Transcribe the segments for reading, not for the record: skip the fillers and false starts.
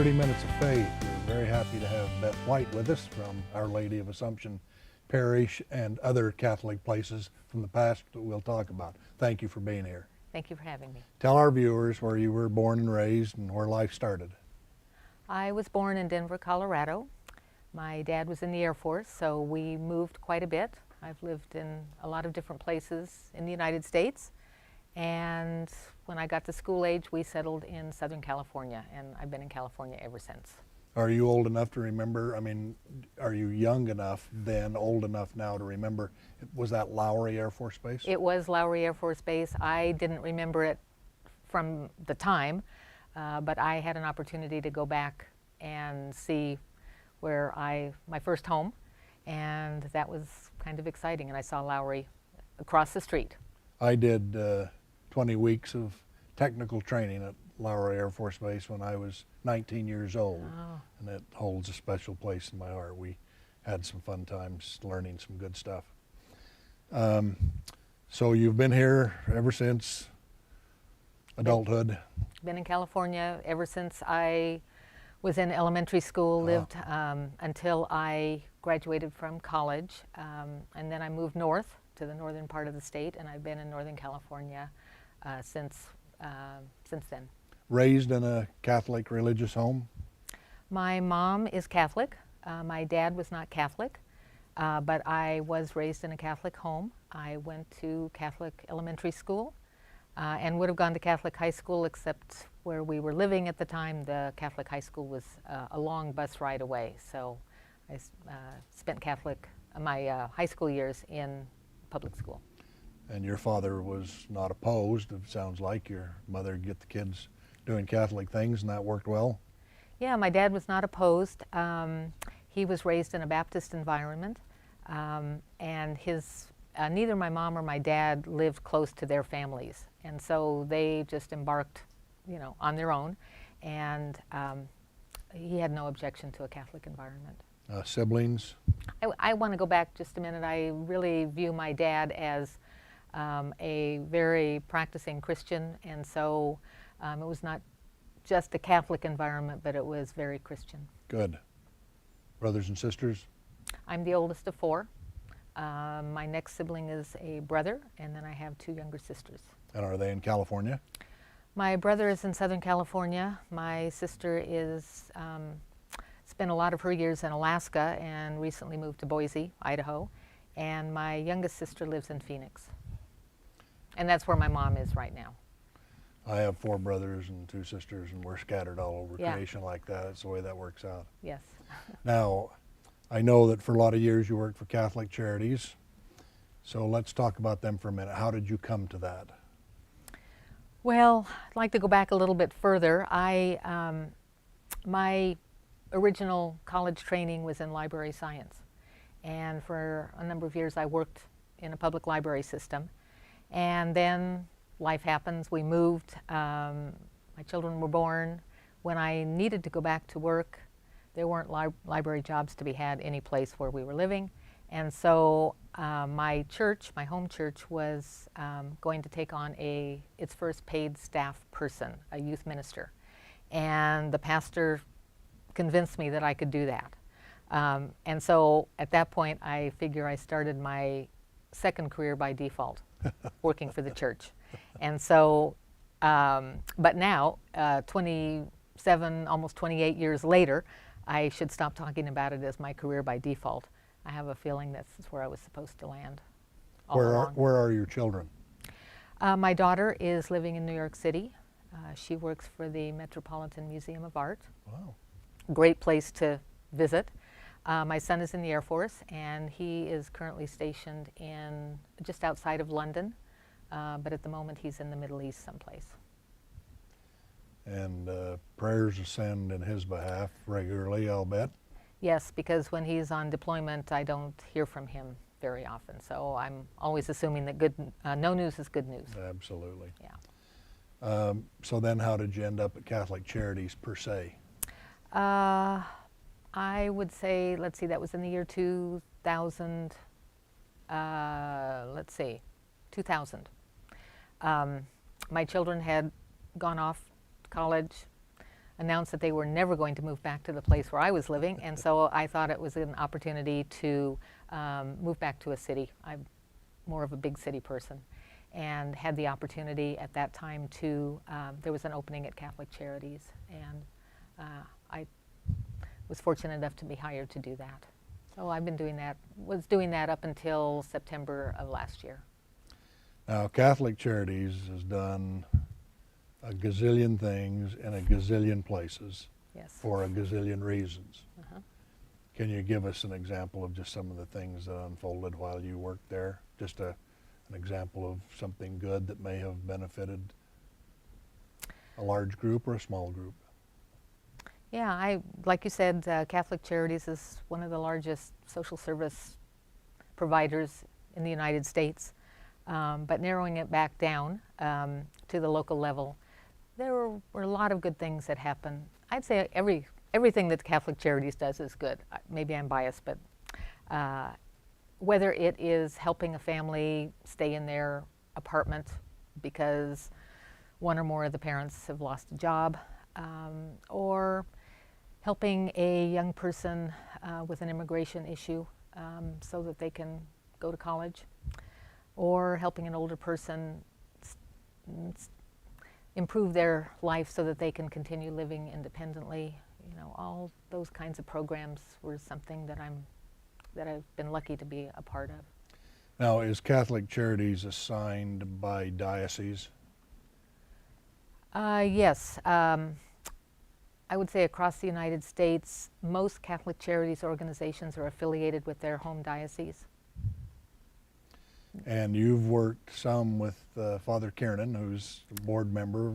30 Minutes of Faith. We're very happy to have Beth White with us from Our Lady of Assumption Parish and other Catholic places from the past that we'll talk about. Thank you for being here. Thank you for having me. Tell our viewers where you were born and raised and where life started. I was born in Denver, Colorado. My dad was in the Air Force, so we moved quite a bit. I've lived in a lot of different places in the United States. And when I got to school age, we settled in Southern California, and I've been in California ever since. Are you old enough to remember? I mean, are you young enough then, old enough now to remember? Was that Lowry Air Force Base? It was Lowry Air Force Base. I didn't remember it from the time, but I had an opportunity to go back and see where my first home, and that was kind of exciting. And I saw Lowry across the street. I did 20 weeks of technical training at Lowry Air Force Base when I was 19 years old, and it holds a special place in my heart. We had some fun times learning some good stuff. So you've been here ever since adulthood? Been in California ever since I was in elementary school, lived until I graduated from college, and then I moved north to the northern part of the state, and I've been in Northern California since then. Raised in a Catholic religious home? My mom is Catholic. My dad was not Catholic, but I was raised in a Catholic home. I went to Catholic elementary school and would have gone to Catholic high school, except where we were living at the time, the Catholic high school was a long bus ride away. So I spent my high school years in public school. And your father was not opposed. It sounds like your mother get the kids doing Catholic things, and that worked well? Yeah, my dad was not opposed. He was raised in a Baptist environment, and neither my mom or my dad lived close to their families, and so they just embarked, on their own, and he had no objection to a Catholic environment. Siblings? I want to go back just a minute. I really view my dad as a very practicing Christian, and so it was not just a Catholic environment, but it was very Christian. Good. Brothers and sisters? I'm the oldest of four. My next sibling is a brother, and then I have two younger sisters. And are they in California? My brother is in Southern California. My sister spent a lot of her years in Alaska and recently moved to Boise, Idaho. And my youngest sister lives in Phoenix. And that's where my mom is right now. I have four brothers and two sisters, and we're scattered all over creation like that. That's the way that works out. Yes. Now, I know that for a lot of years you worked for Catholic Charities. So let's talk about them for a minute. How did you come to that? Well, I'd like to go back a little bit further. My original college training was in library science. And for a number of years I worked in a public library system. And then life happens. We moved. My children were born. When I needed to go back to work, there weren't library jobs to be had any place where we were living. And so my church, my home church, was going to take on its first paid staff person, a youth minister. And the pastor convinced me that I could do that. And so at that point, I figure I started my second career by default, working for the church. And so, but now, 27, almost 28 years later, I should stop talking about it as my career by default. I have a feeling this is where I was supposed to land all along. Where are your children? My daughter is living in New York City. She works for the Metropolitan Museum of Art. Wow. Great place to visit. My son is in the Air Force, and he is currently stationed in just outside of London, but at the moment he's in the Middle East someplace. And prayers ascend in his behalf regularly, I'll bet. Yes, because when he's on deployment, I don't hear from him very often. So I'm always assuming that no news is good news. Absolutely. Yeah. So then how did you end up at Catholic Charities per se? I would say, let's see, that was in the year 2000. 2000. My children had gone off to college. announced that they were never going to move back to the place where I was living, and so I thought it was an opportunity to move back to a city. I'm more of a big city person, and had the opportunity at that time to, there was an opening at Catholic Charities, and I was fortunate enough to be hired to do that. So I've been doing that, was doing that up until September of last year. Now, Catholic Charities has done a gazillion things in a gazillion places Yes. for a gazillion reasons. Uh-huh. Can you give us an example of just some of the things that unfolded while you worked there? Just an example of something good that may have benefited a large group or a small group? Yeah, like you said, Catholic Charities is one of the largest social service providers in the United States. But narrowing it back down to the local level, there were a lot of good things that happen. I'd say everything that Catholic Charities does is good. Maybe I'm biased, but whether it is helping a family stay in their apartment because one or more of the parents have lost a job, or helping a young person with an immigration issue so that they can go to college, or helping an older person improve their life so that they can continue living independently. You know, all those kinds of programs were something that I've been lucky to be a part of. Now, is Catholic Charities assigned by diocese? Yes. I would say across the United States, most Catholic Charities organizations are affiliated with their home diocese. And you've worked some with Father Kiernan, who's a board member,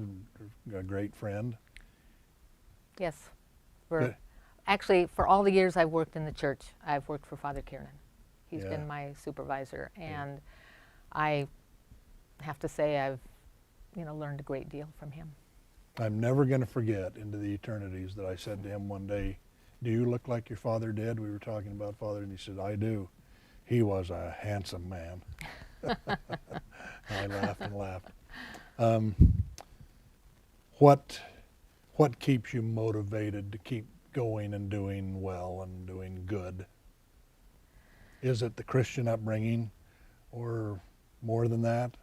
a great friend. Yes. Actually, for all the years I've worked in the church, I've worked for Father Kiernan. He's been my supervisor, and I have to say I've learned a great deal from him. I'm never going to forget into the eternities that I said to him one day, "Do you look like your father did?" We were talking about Father, and he said, "I do. He was a handsome man." I laughed and laughed. What keeps you motivated to keep going and doing well and doing good? Is it the Christian upbringing, or more than that?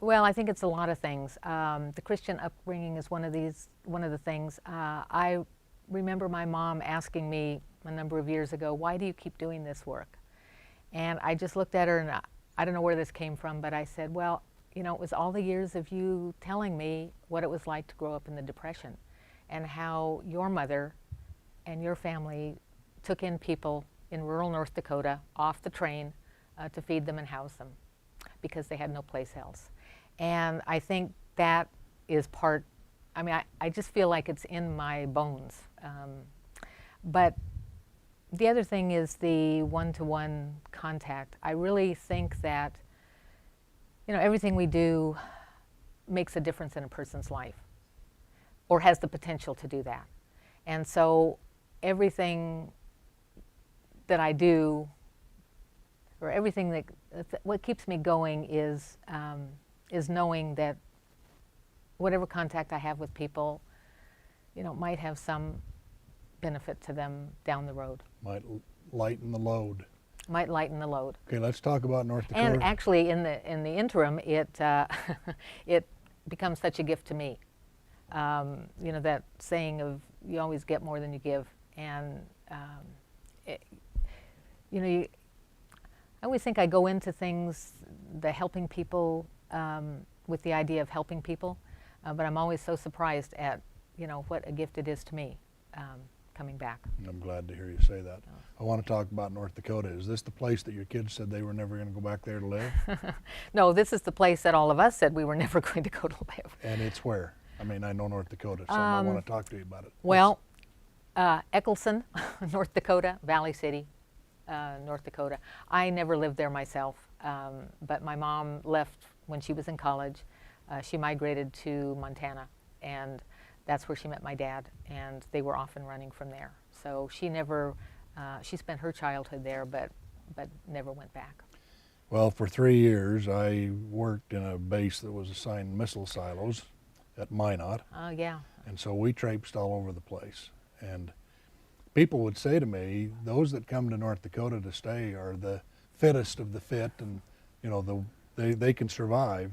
Well, I think it's a lot of things. The Christian upbringing is one of the things. I remember my mom asking me a number of years ago, "Why do you keep doing this work?" And I just looked at her, and I don't know where this came from, but I said, well, it was all the years of you telling me what it was like to grow up in the Depression, and how your mother and your family took in people in rural North Dakota off the train to feed them and house them because they had no place else. And I think that is part, I just feel like it's in my bones. But the other thing is the one-to-one contact. I really think that, everything we do makes a difference in a person's life, or has the potential to do that. And so everything that I do, or everything what keeps me going is knowing that whatever contact I have with people, might have some benefit to them down the road. Might lighten the load. Might lighten the load. Okay, let's talk about North Dakota. And actually, in the interim, it becomes such a gift to me. That saying of you always get more than you give, and I always think I go into things, the helping people, with the idea of helping people, but I'm always so surprised at what a gift it is to me coming back. I'm glad to hear you say that. I want to talk about North Dakota. Is this the place that your kids said they were never going to go back there to live? No, this is the place that all of us said we were never going to go to live. And it's where? I know North Dakota, so I want to talk to you about it. Well, Eccleston, North Dakota, Valley City, North Dakota. I never lived there myself, but my mom left when she was in college. She migrated to Montana, and that's where she met my dad, and they were off and running from there. So she spent her childhood there, but never went back. Well, for 3 years, I worked in a base that was assigned missile silos at Minot. Oh, yeah. And so we traipsed all over the place. And people would say to me, those that come to North Dakota to stay are the fittest of the fit, and you know, they can survive.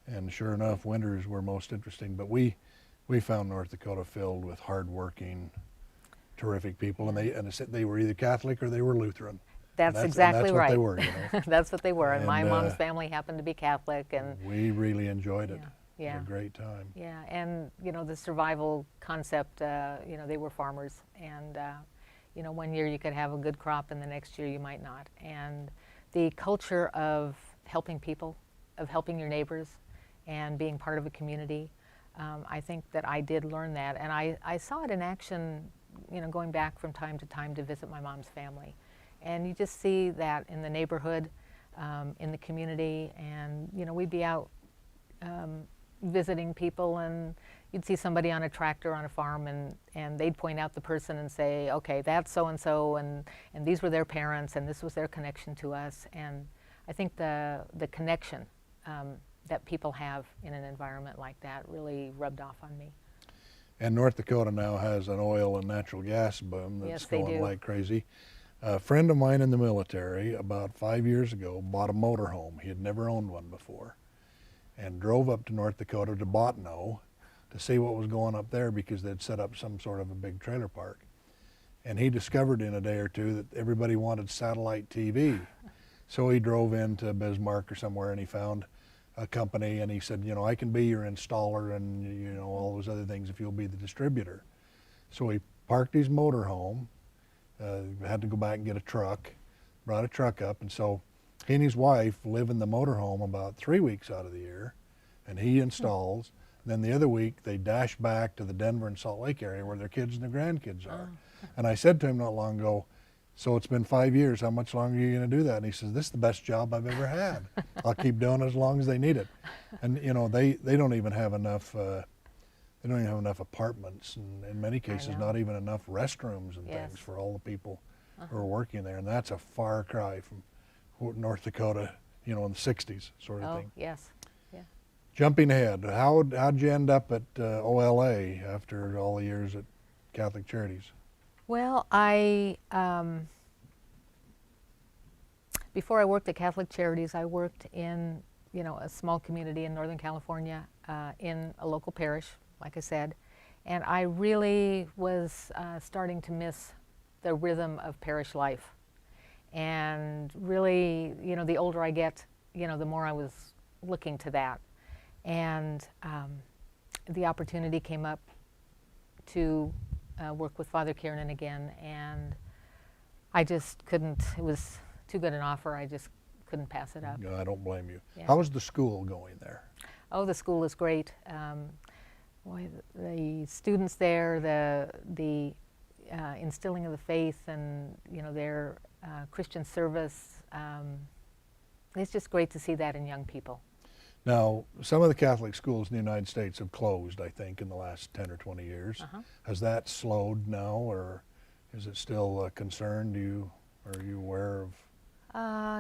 And sure enough, winters were most interesting. But we found North Dakota filled with hardworking, terrific people, and they were either Catholic or they were Lutheran. That's exactly right. That's what they were, you know. That's what they were. And my And, mom's family happened to be Catholic, and we really enjoyed it. yeah. Had a great time. Yeah, and you know, the survival concept, you know, they were farmers, and you know, one year you could have a good crop and the next year you might not. And the culture of helping people, of helping your neighbors and being part of a community, I think that I did learn that. And I saw it in action, you know, going back from time to time to visit my mom's family. And you just see that in the neighborhood, in the community, and you know, we'd be out visiting people, and you'd see somebody on a tractor on a farm, and they'd point out the person and say, okay, that's so-and-so, and these were their parents, and this was their connection to us. And I think the connection that people have in an environment like that really rubbed off on me. And North Dakota now has an oil and natural gas boom that's going like crazy. A friend of mine in the military about 5 years ago bought a motorhome. He had never owned one before, and drove up to North Dakota to Bottineau to see what was going up there, because they'd set up some sort of a big trailer park. And he discovered in a day or two that everybody wanted satellite TV. So he drove into Bismarck or somewhere, and he found a company, and he said, you know, I can be your installer and, you know, all those other things if you'll be the distributor. So he parked his motorhome, had to go back and get a truck, brought a truck up, and so he and his wife live in the motorhome about 3 weeks out of the year, and he installs. Then the other week they dash back to the Denver and Salt Lake area where their kids and their grandkids are. And I said to him not long ago, so it's been 5 years, how much longer are you going to do that? And he says, this is the best job I've ever had. I'll keep doing it as long as they need it. And you know, they don't even have enough apartments, and in many cases not even enough restrooms and things for all the people who are working there. And that's a far cry from North Dakota, you know, in the 60s sort of thing. Yes. Yeah. Jumping ahead, how'd you end up at OLA after all the years at Catholic Charities? Well, before I worked at Catholic Charities, I worked in, you know, a small community in Northern California, in a local parish, like I said, and I really was starting to miss the rhythm of parish life. And really, you know, the older I get, you know, the more I was looking to that. And the opportunity came up to work with Father Kiernan again, and I just couldn't, it was too good an offer, I just couldn't pass it up. No, I don't blame you. Yeah. How is the school going there? Oh, the school is great. Boy, the students there, the instilling of the faith, and you know, their Christian service, it's just great to see that in young people. Now, some of the Catholic schools in the United States have closed, I think, in the last 10 or 20 years. Has that slowed now, or is it still a concern? Are you aware of?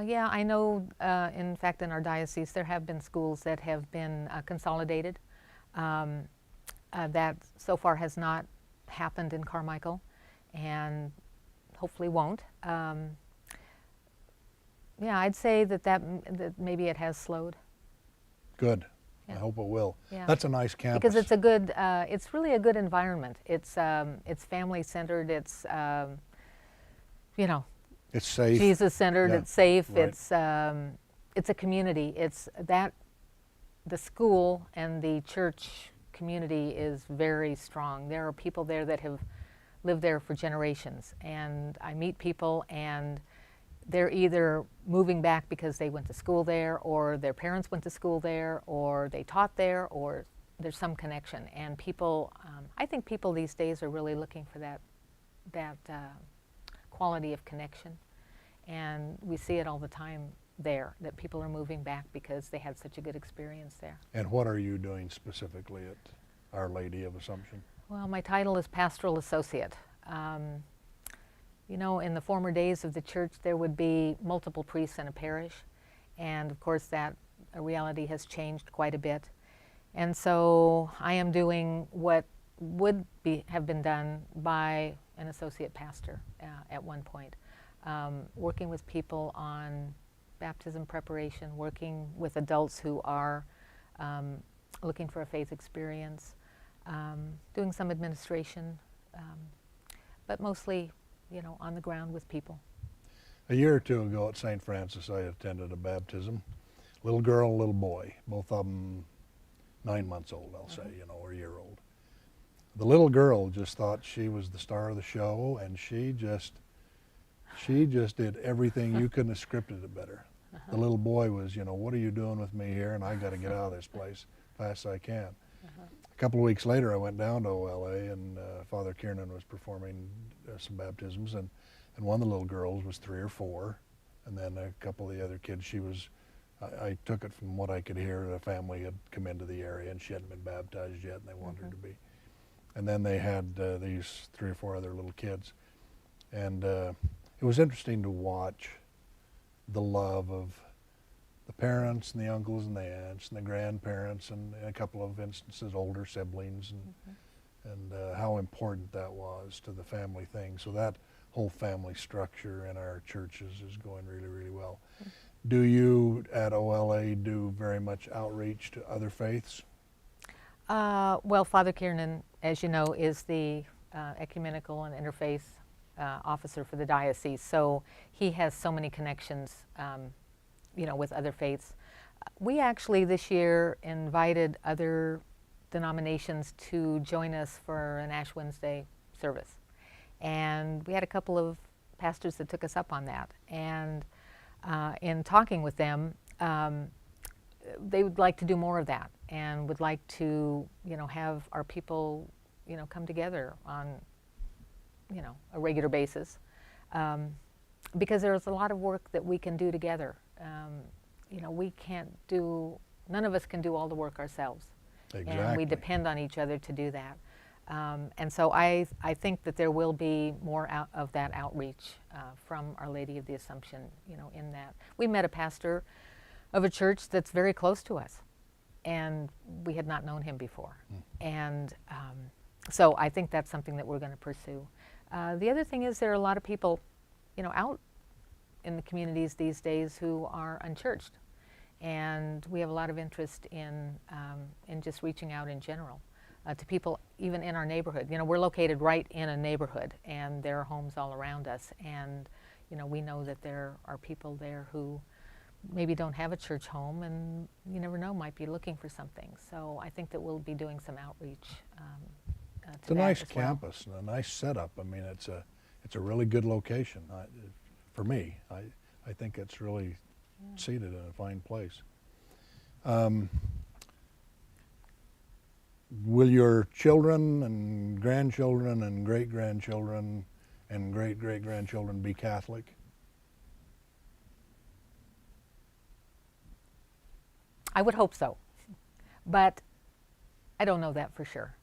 Yeah, I know, in fact, in our diocese, there have been schools that have been consolidated. That so far has not happened in Carmichael, and hopefully won't. Yeah, I'd say that maybe it has slowed. Good. Yeah. I hope it will. Yeah. That's a nice campus. Because it's a good, it's really a good environment. It's family-centered. It's, you know, it's safe. Jesus-centered. Yeah. It's safe. Right. It's a community. It's that the school and the church community is very strong. There are people there that have lived there for generations, and I meet people, and they're either moving back because they went to school there, or their parents went to school there, or they taught there, or there's some connection. And people, I think people these days are really looking for that quality of connection. And we see it all the time there, that people are moving back because they had such a good experience there. And what are you doing specifically at Our Lady of Assumption? Well, my title is Pastoral Associate. You know, in the former days of the church, there would be multiple priests in a parish, and of course that reality has changed quite a bit. And so I am doing what have been done by an associate pastor at one point, working with people on baptism preparation, working with adults who are looking for a faith experience, doing some administration, but mostly, on the ground with people. A year or two ago at St. Francis, I attended a baptism. Little girl, little boy, both of them 9 months old, I'll say, or a year old. The little girl just thought she was the star of the show, and she just did everything. You couldn't have scripted it better. The little boy was, what are you doing with me here? And I got to get out of this place fast as I can. A couple of weeks later, I went down to OLA, and Father Kiernan was performing some baptisms, and one of the little girls was 3 or 4, and then a couple of the other kids, I took it from what I could hear, the family had come into the area and she hadn't been baptized yet, and they wanted her to be. And then they had these 3 or 4 other little kids, and it was interesting to watch the love of the parents and the uncles and the aunts and the grandparents, and in a couple of instances older siblings, and how important that was to the family thing. So that whole family structure in our churches is going really, really well. Do you at OLA do very much outreach to other faiths? Well, Father Kiernan, as you know, is the ecumenical and interfaith officer for the diocese, so he has so many connections, with other faiths. We actually this year invited other denominations to join us for an Ash Wednesday service, and we had a couple of pastors that took us up on that. And in talking with them, they would like to do more of that, and would like to, have our people, come together on, a regular basis, because there's a lot of work that we can do together. None of us can do all the work ourselves. Exactly. And we depend on each other to do that. And so I think that there will be more of that outreach from Our Lady of the Assumption, in that. We met a pastor of a church that's very close to us, and we had not known him before. And so I think that's something that we're going to pursue. The other thing is there are a lot of people, out in the communities these days who are unchurched, and we have a lot of interest in just reaching out in general. To people even in our neighborhood. We're located right in a neighborhood, and there are homes all around us, and we know that there are people there who maybe don't have a church home, and you never know, might be looking for something. So I think that we'll be doing some outreach to It's a that nice as well. campus and a nice setup. I mean, it's a really good location. For me, I think it's really seated in a fine place. Will your children and grandchildren and great-grandchildren and great-great-grandchildren be Catholic? I would hope so, but I don't know that for sure.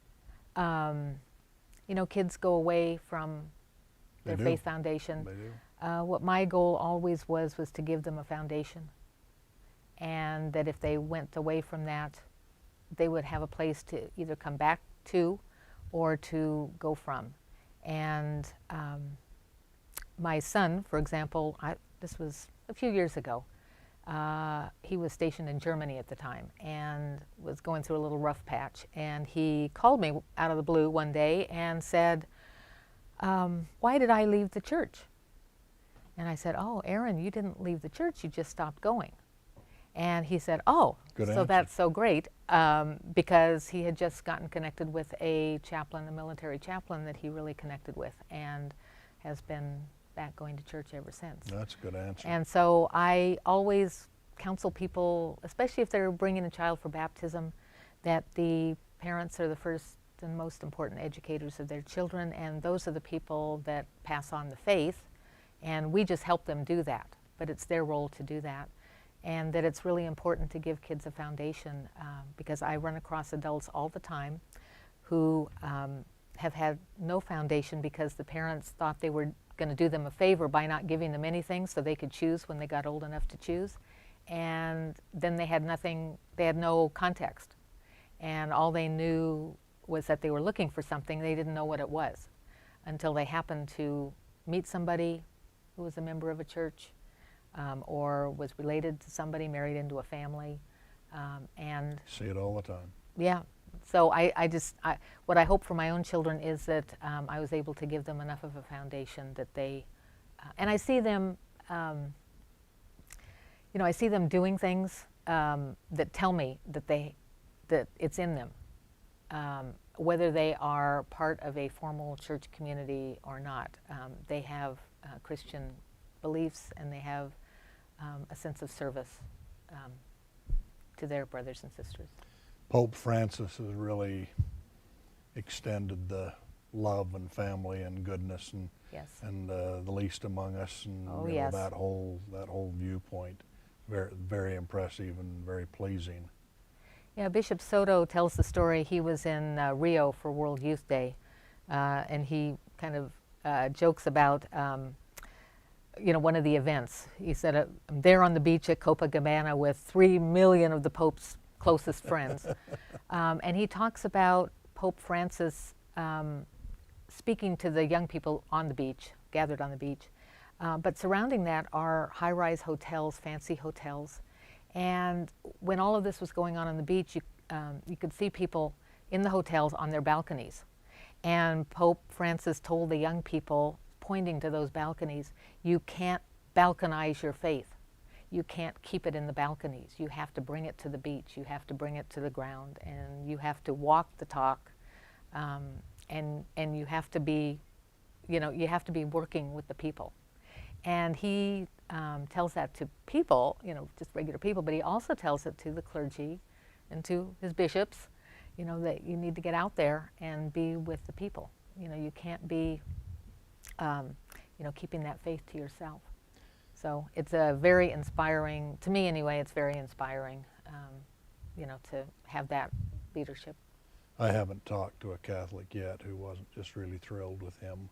Kids go away from their faith foundation. They do. What my goal always was to give them a foundation, and that if they went away from that, they would have a place to either come back to or to go from. And my son, for example, this was a few years ago, he was stationed in Germany at the time and was going through a little rough patch. And he called me out of the blue one day and said, why did I leave the church? And I said, oh, Aaron, you didn't leave the church, you just stopped going. And he said, oh, Good so answer. that's so great, because he had just gotten connected with a chaplain, a military chaplain that he really connected with, and has been back going to church ever since. That's a good answer. And so I always counsel people, especially if they're bringing a child for baptism, that the parents are the first and most important educators of their children, and those are the people that pass on the faith, and we just help them do that, but it's their role to do that. And that it's really important to give kids a foundation, because I run across adults all the time who have had no foundation because the parents thought they were going to do them a favor by not giving them anything so they could choose when they got old enough to choose. And then they had nothing, they had no context. And all they knew was that they were looking for something. They didn't know what it was until they happened to meet somebody who was a member of a church, or was related to somebody, married into a family, and See it all the time. yeah. So what I hope for my own children is that I was able to give them enough of a foundation that they, and I see them, I see them doing things that tell me that it's in them, whether they are part of a formal church community or not. They have Christian beliefs, and they have a sense of service to their brothers and sisters. Pope Francis has really extended the love and family and goodness and Yes. and the least among us, and Oh, you know, yes. that whole viewpoint, very impressive and very pleasing. Yeah, Bishop Soto tells the story. He was in Rio for World Youth Day, and he kind of jokes about one of the events. He said, I'm there on the beach at Copacabana with 3 million of the Pope's closest friends. And he talks about Pope Francis speaking to the young people on the beach, gathered on the beach. But surrounding that are high-rise hotels, fancy hotels. And when all of this was going on the beach, you could see people in the hotels on their balconies. And Pope Francis told the young people, pointing to those balconies, you can't balconize your faith. You can't keep it in the balconies. You have to bring it to the beach. You have to bring it to the ground, and you have to walk the talk, and you have to be, you have to be working with the people. And he tells that to people, just regular people, but he also tells it to the clergy and to his bishops, that you need to get out there and be with the people. You can't be, keeping that faith to yourself. So it's a very inspiring, to me anyway, it's very inspiring, to have that leadership. I haven't talked to a Catholic yet who wasn't just really thrilled with him,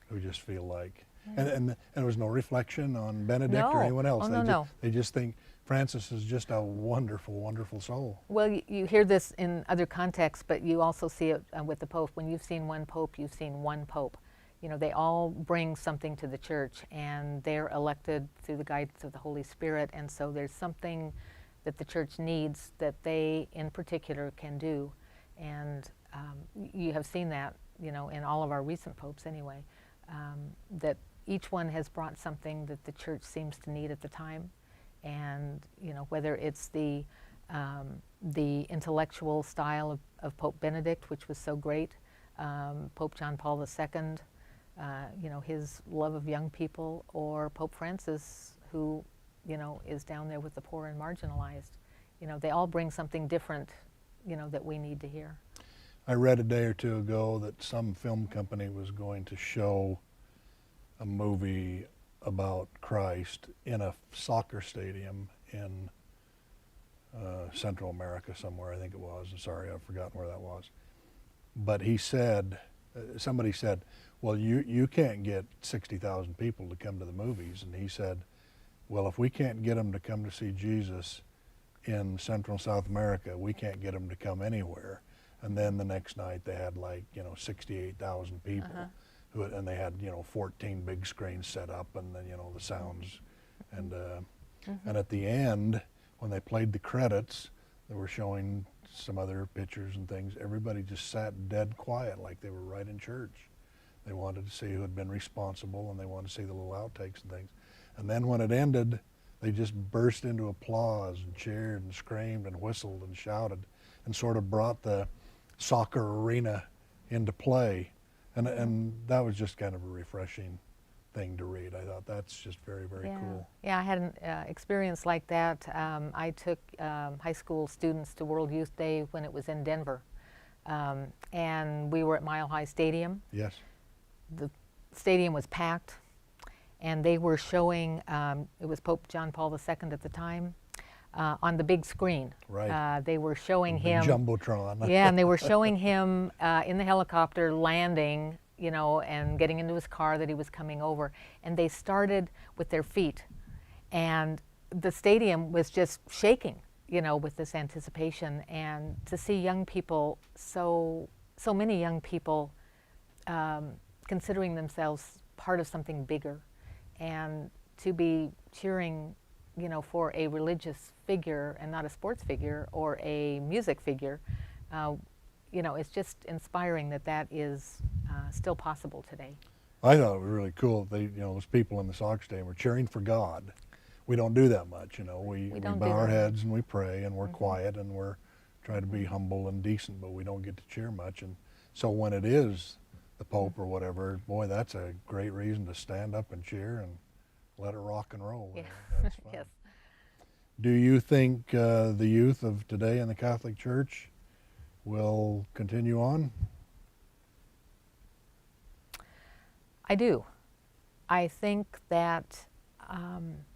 who just feel like, and there was no reflection on Benedict or anyone else. They just think Francis is just a wonderful, wonderful soul. Well, you hear this in other contexts, but you also see it with the Pope. When you've seen one Pope, you've seen one Pope. They all bring something to the church, and they're elected through the guidance of the Holy Spirit, and so there's something that the church needs that they in particular can do. And you have seen that, in all of our recent popes anyway, that each one has brought something that the church seems to need at the time. And, whether it's the intellectual style of Pope Benedict, which was so great, Pope John Paul II, his love of young people, or Pope Francis, who, is down there with the poor and marginalized. They all bring something different, that we need to hear. I read a day or two ago that some film company was going to show a movie about Christ in a soccer stadium in Central America somewhere, I think it was. I'm sorry, I've forgotten where that was. But he said, somebody said, well, you can't get 60,000 people to come to the movies. And he said, well, if we can't get them to come to see Jesus in Central and South America, we can't get them to come anywhere. And then the next night they had 68,000 people. And they had 14 big screens set up, and then the sounds, and and at the end when they played the credits, they were showing some other pictures and things. Everybody just sat dead quiet, like they were right in church. They wanted to see who had been responsible, and they wanted to see the little outtakes and things. And then when it ended, they just burst into applause and cheered and screamed and whistled and shouted, and sort of brought the soccer arena into play. And that was just kind of a refreshing thing to read. I thought that's just very, very cool. Yeah, I had an experience like that. I took high school students to World Youth Day when it was in Denver. And we were at Mile High Stadium. Yes. The stadium was packed, and they were showing, it was Pope John Paul II at the time, on the big screen. Right. They were showing him. Jumbotron. Yeah, and they were showing him in the helicopter landing, and getting into his car that he was coming over. And they started with their feet. And the stadium was just shaking, with this anticipation. And to see young people so so many young people considering themselves part of something bigger, and to be cheering, you know, for a religious figure and not a sports figure or a music figure, you know, it's just inspiring that that is still possible today. I thought it was really cool that they, you know, those people in the Sox Stadium were cheering for God. We don't do that much, you know. We don't bow do our that heads and we pray and we're Mm-hmm. quiet and we're try to be humble and decent, but we don't get to cheer much. And so when it is the Pope or whatever, boy, that's a great reason to stand up and cheer and let it rock and roll. Yeah. That's fun. Yes. Do you think the youth of today in the Catholic Church will continue on? I do. I think that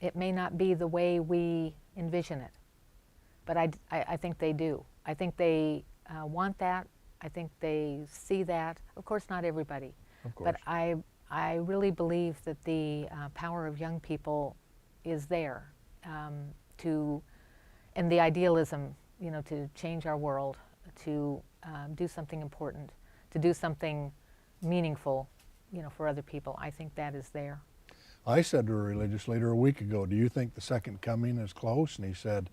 it may not be the way we envision it, but I think they do. I think they want that. I think they see that. Of course, not everybody. Of course. But I really believe that the power of young people is there and the idealism, you know, to change our world, to do something important, to do something meaningful, you know, for other people. I think that is there. I said to a religious leader a week ago, do you think the second coming is close? And he said,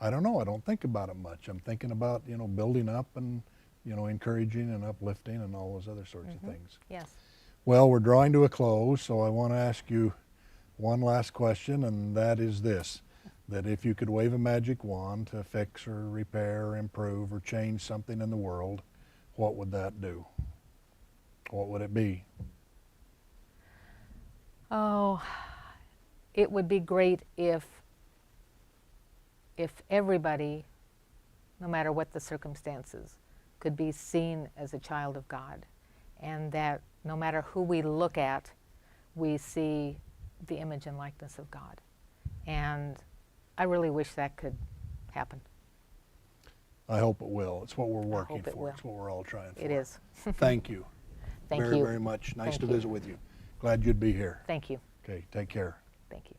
I don't know. I don't think about it much. I'm thinking about, you know, building up and, you know, encouraging and uplifting and all those other sorts Mm-hmm. of things. Yes. Well, we're drawing to a close, so I want to ask you one last question, and that is this, that if you could wave a magic wand to fix or repair or improve or change something in the world, what would that do? What would it be? Oh, it would be great if everybody, no matter what the circumstances, could be seen as a child of God, and that no matter who we look at, we see the image and likeness of God. And I really wish that could happen. I hope it will. It's what we're I working hope it for. will. It's what we're all trying for. It is. Thank you. Thank very, you. very much. Nice Thank to you. visit with you. Glad you'd be here. Thank you. Okay, take care. Thank you.